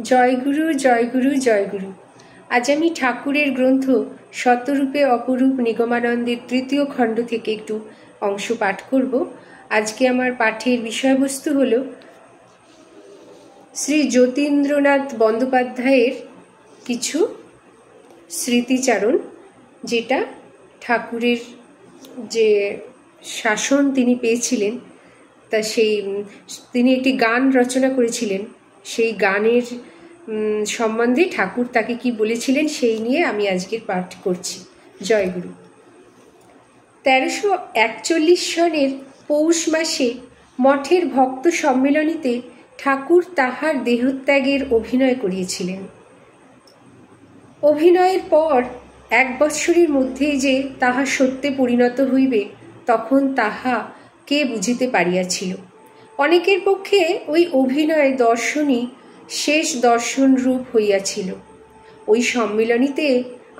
জয়গুরু জয়গুরু জয়গুরু। আজ আমি ঠাকুরের গ্রন্থ শতরূপে অপরূপ নিগমানন্দের ৩য় খণ্ড থেকে একটু অংশ পাঠ করব। আজকে আমার পাঠের বিষয়বস্তু হল শ্রী যতীন্দ্রনাথ বন্দ্যোপাধ্যায়ের কিছু স্মৃতিচারণ, যেটা ঠাকুরের যে শাসন তিনি পেয়েছিলেন তা তিনি একটি গান রচনা করেছিলেন। সেই গানের সম্বন্ধে ঠাকুর তাকে কি বলেছিলেন সেই নিয়ে আমি আজকের পাঠ করছি। জয়গুরু। 1341 সনের পৌষ মাসে মঠের ভক্ত সম্মেলনীতে ঠাকুর তাহার দেহত্যাগের অভিনয় করিয়েছিলেন। অভিনয়ের পর 1 বৎসরের মধ্যেই যে তাহা সত্যে পরিণত হইবে তখন তাহা কে বুঝিতে পারিয়াছিল। অনেকের পক্ষে ওই অভিনয় দর্শনই শেষ দর্শন রূপ হইয়াছিল। ওই সম্মিলনীতে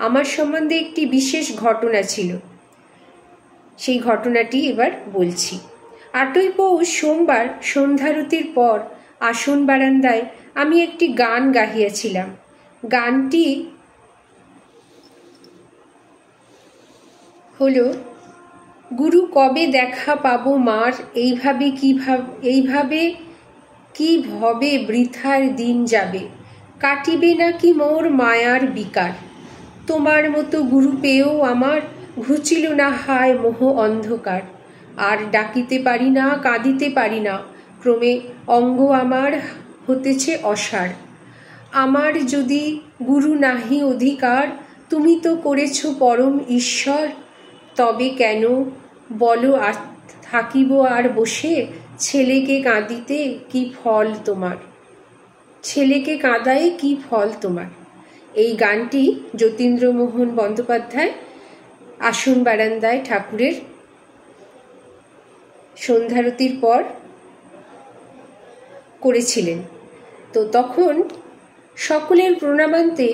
আমার সম্বন্ধে একটি বিশেষ ঘটনা ছিল, সেই ঘটনাটি এবার বলছি। 8ই পৌষ সোমবার সন্ধ্যারতির পর আসন বারান্দায় আমি একটি গান গাহিয়াছিলাম। গানটি হলো, গুরু কবে দেখা পাবো মার, এইভাবে কি ভবে বৃথার দিন যাবে, কাটিবে নাকি মোর মায়ার বিকার, তোমার মতো গুরু পেয়েও আমার ঘুচিল না হায় মোহ অন্ধকার, আর ডাকিতে পারি না কাঁদিতে পারি না, ক্রমে অঙ্গ আমার হতেছে অসাড়, আমার যদি গুরু নাহি অধিকার, তুমি তো করেছ পরম ঈশ্বর, তবে কেন বলো আর থাকিব আর বসে, ছেলেকে কাঁদিতে কি ফল তোমার, ছেলেকে কাঁদায় কি ফল তোমার। এই গানটি যতীন্দ্রমোহন বন্দ্যোপাধ্যায় আসন বারান্দায় ঠাকুরের সন্ধ্যারতির পর করেছিলেন। তো তখন সকলের প্রণামান্তে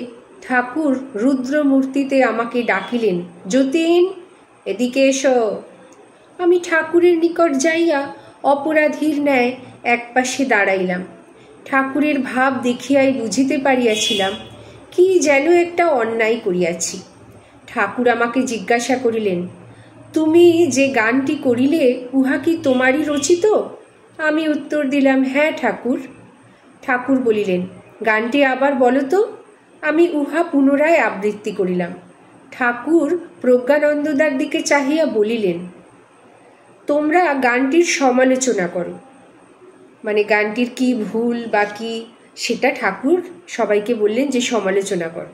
ঠাকুর রুদ্রমূর্তিতে আমাকে ডাকিলেন, যতীন এদিকে এসো। আমি ঠাকুরের নিকট যাইয়া অপরাধীর ন্যায় একপাশে দাঁড়াইলাম। ঠাকুরের ভাব দেখিয়াই বুঝিতে পারিয়াছিলাম কি যেন একটা অন্যায় করিয়াছি। ঠাকুর আমাকে জিজ্ঞাসা করিলেন, তুমি যে গানটি করিলে উহা কি তোমারই রচিত? আমি উত্তর দিলাম, হ্যাঁ ঠাকুর। ঠাকুর বলিলেন, গানটি আবার বলো তো। আমি উহা পুনরায় আবৃত্তি করিলাম। ঠাকুর প্রজ্ঞানন্দদার দিকে চাহিয়া বলিলেন, তোমরা গানটির সমালোচনা করো, মানে গানটির কি ভুল বা কি সেটা ঠাকুর সবাইকে বললেন যে সমালোচনা করো।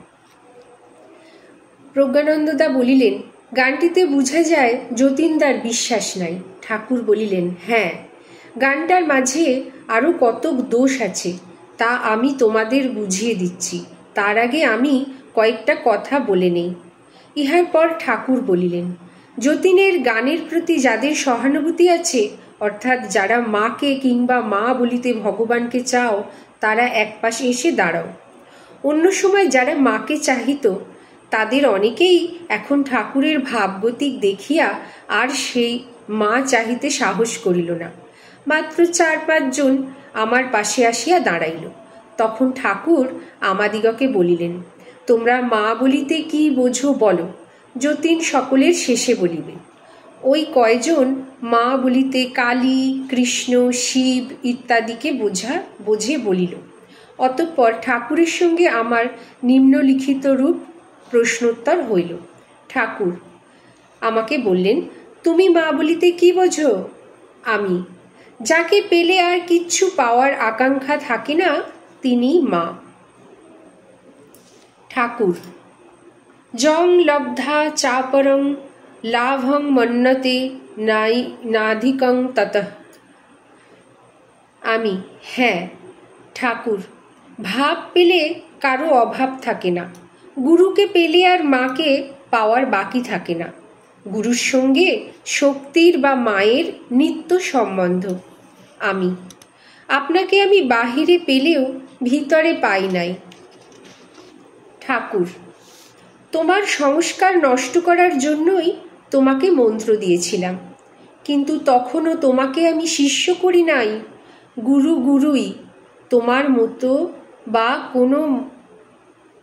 প্রজ্ঞানন্দদা বলিলেন, গানটিতে বোঝা যায় যতীনদার বিশ্বাস নাই। ঠাকুর বলিলেন, হ্যাঁ, গানটার মাঝে আরও কত দোষ আছে তা আমি তোমাদের বুঝিয়ে দিচ্ছি, তার আগে আমি কয়েকটা কথা বলে নেই। ইহার পর ঠাকুর বলিলেন, যতীনের গানের প্রতি যাদের সহানুভূতি আছে, অর্থাৎ যারা মাকে কিংবা মা বলিতে ভগবানকে চাও, তারা একপাশে এসে দাঁড়াও। অন্য সময় যারা মাকে চাহিত তাদের অনেকেই এখন ঠাকুরের ভাবগতিক দেখিয়া আর সেই মা চাহিতে সাহস করিল না। মাত্র 4-5 জন আমার পাশে আসিয়া দাঁড়াইল। তখন ঠাকুর আমাদিগকে বলিলেন, তোমরা মা বলিতে কি বোঝো বলো, যতীন সকলের শেষে বলিবে। ওই কয়জন মা বলিতে কালী, কৃষ্ণ, শিব ইত্যাদিকে বোঝে বলিল। অতঃপর ঠাকুরের সঙ্গে আমার নিম্নলিখিত রূপ প্রশ্নোত্তর হইল। ঠাকুর আমাকে বললেন, তুমি মা বলিতে কি বোঝো? আমি, যাকে পেলে আর কিচ্ছু পাওয়ার আকাঙ্ক্ষা থাকে না তিনি মা। ঠাকুর, জং লব্ধা চাপরং লাভং মন্যতে নাধিকং ততঃ। আমি, হ্যাঁ। ঠাকুর, ভাব পেলে কারো অভাব থাকে না, গুরুকে পেলে আর মাকে পাওয়ার বাকি থাকে না। গুরুর সঙ্গে শক্তির বা মায়ের নিত্য সম্বন্ধ। আমি, আপনাকে আমি বাহিরে পেলেও ভিতরে পাই নাই। ঠাকুর, তোমার সংস্কার নষ্ট করার জন্যই তোমাকে মন্ত্র দিয়েছিলাম, কিন্তু তখনও তোমাকে আমি শিষ্য করি নাই। গুরু গুরুই, তোমার মতো বা কোনো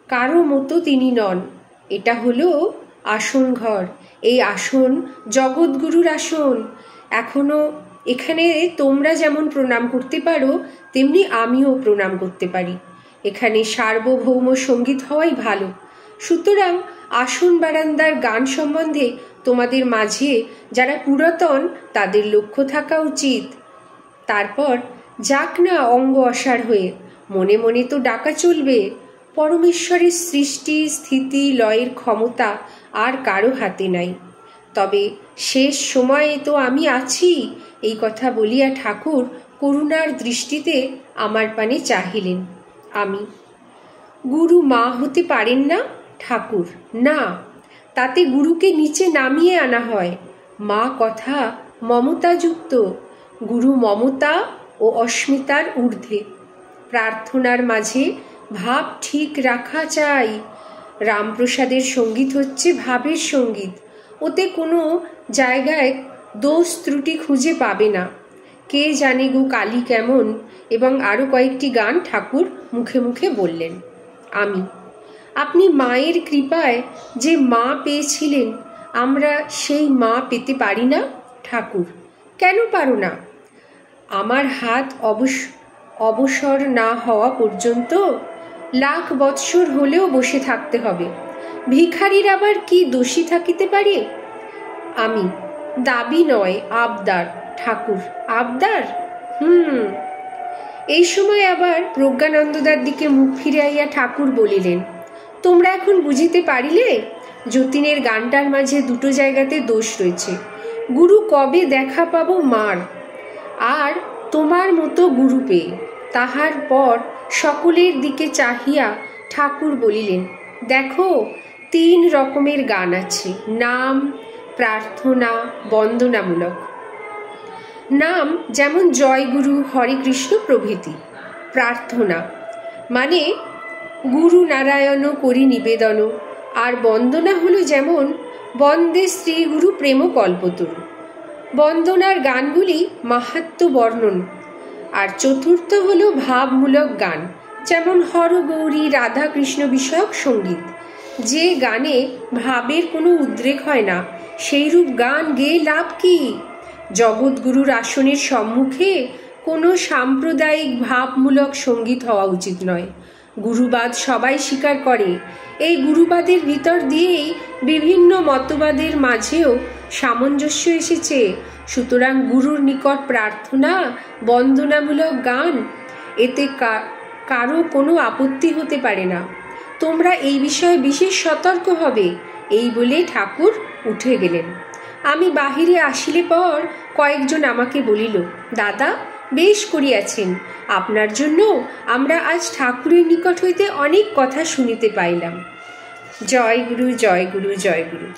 কারো মতো তিনি নন। এটা হলো আসন ঘর। এই আসন জগৎগুরুর আসন। এখনো এখানে তোমরা যেমন প্রণাম করতে পারো, তেমনি আমিও প্রণাম করতে পারি। এখানে সার্বভৌম সঙ্গীত হওয়াই ভালো। সুতরাং আসন বারান্দার গান সম্বন্ধে তোমাদের মাঝে যারা পুরাতন তাদের লক্ষ্য থাকা উচিত। তারপর যাক না অঙ্গ অসাড় হয়ে, মনে মনে তো ডাকা চলবে। পরমেশ্বরের সৃষ্টি স্থিতি লয়ের ক্ষমতা আর কারো হাতে নাই। তবে শেষ সময়ে তো আমি আছি, এই কথা বলিয়া ঠাকুর করুণার দৃষ্টিতে আমার পানে চাহিলেন। আমি, গুরু মা হতে পারেন না? ঠাকুর, না, তাতে গুরুকে নিচে নামিয়ে আনা হয়। মা কথা মমতাযুক্ত, গুরু মমতা ও অস্মিতার ঊর্ধ্বে। প্রার্থনার মাঝে ভাব ঠিক রাখা চাই। রামপ্রসাদের সঙ্গীত হচ্ছে ভাবের সঙ্গীত। ওতে কোনো জায়গায় দোষ ত্রুটি খুঁজে পাবে না। কে জানে গো কালী কেমন, এবং আরও কয়েকটি গান ঠাকুর মুখে মুখে বললেন। আমি, আপনি মায়ের কৃপায় যে মা পেয়েছিলেন, আমরা সেই মা পেতে পারি না? ঠাকুর, কেন পারো না? আমার হাত অবসর না হওয়া পর্যন্ত লাখ বৎসর হলেও বসে থাকতে হবে। ভিখারির আবার কি দোষী থাকিতে পারে? আমি, দাবি নয়, আবদার। ঠাকুর, আবদার? এই সময় আবার প্রজ্ঞানন্দদার দিকে মুখ ফিরাইয়া ঠাকুর বলিলেন, তোমরা এখন বুঝিতে পারিলে যতীনের গানটার মাঝে দুটো জায়গাতে দোষ রয়েছে। গুরু কবে দেখা পাবো মার, আর তোমার মতো গুরু পেয়ে। তাহার পর সকলের দিকে চাহিয়া ঠাকুর বলিলেন, দেখো 3 রকমের গান আছে, নাম, প্রার্থনা, বন্দনামূলক। নাম যেমন জয় গুরু, হরে কৃষ্ণ প্রভৃতি। প্রার্থনা মানে গুরু নারায়ণ করি নিবেদন। আর বন্দনা হলো যেমন বন্দে শ্রী গুরু প্রেম কল্পতরু। বন্দনার গানগুলি মাহাত্ম্য বর্ণন। আর চতুর্থ হলো ভাবমূলক গান, যেমন হরগৌরী, রাধা কৃষ্ণ বিষয়ক সঙ্গীত। যে গানে ভাবের কোনো উদ্রেক হয় না, সেইরূপ গান গেয়ে লাভ কি? জগৎগুরুর আসনের সম্মুখে কোনো সাম্প্রদায়িক ভাবমূলক সঙ্গীত হওয়া উচিত নয়। গুরুবাদ সবাই স্বীকার করে। এই গুরুবাদের ভিতর দিয়েই বিভিন্ন মতবাদের মাঝেও সামঞ্জস্য এসেছে। সুতরাং গুরুর নিকট প্রার্থনা, বন্দনামূলক গান, এতে কারো কোনো আপত্তি হতে পারে না। তোমরা এই বিষয়ে বিশেষ সতর্ক হবে। এই বলে ঠাকুর উঠে গেলেন। আমি বাহিরে আসিলে পর কয়েকজন আমাকে বলিল, দাদা বেশ করিয়াছেন, আপনার জন্য আমরা আজ ঠাকুরের নিকট হইতে অনেক কথা শুনিতে পাইলাম। জয় গুরু, জয় গুরু, জয় গুরু।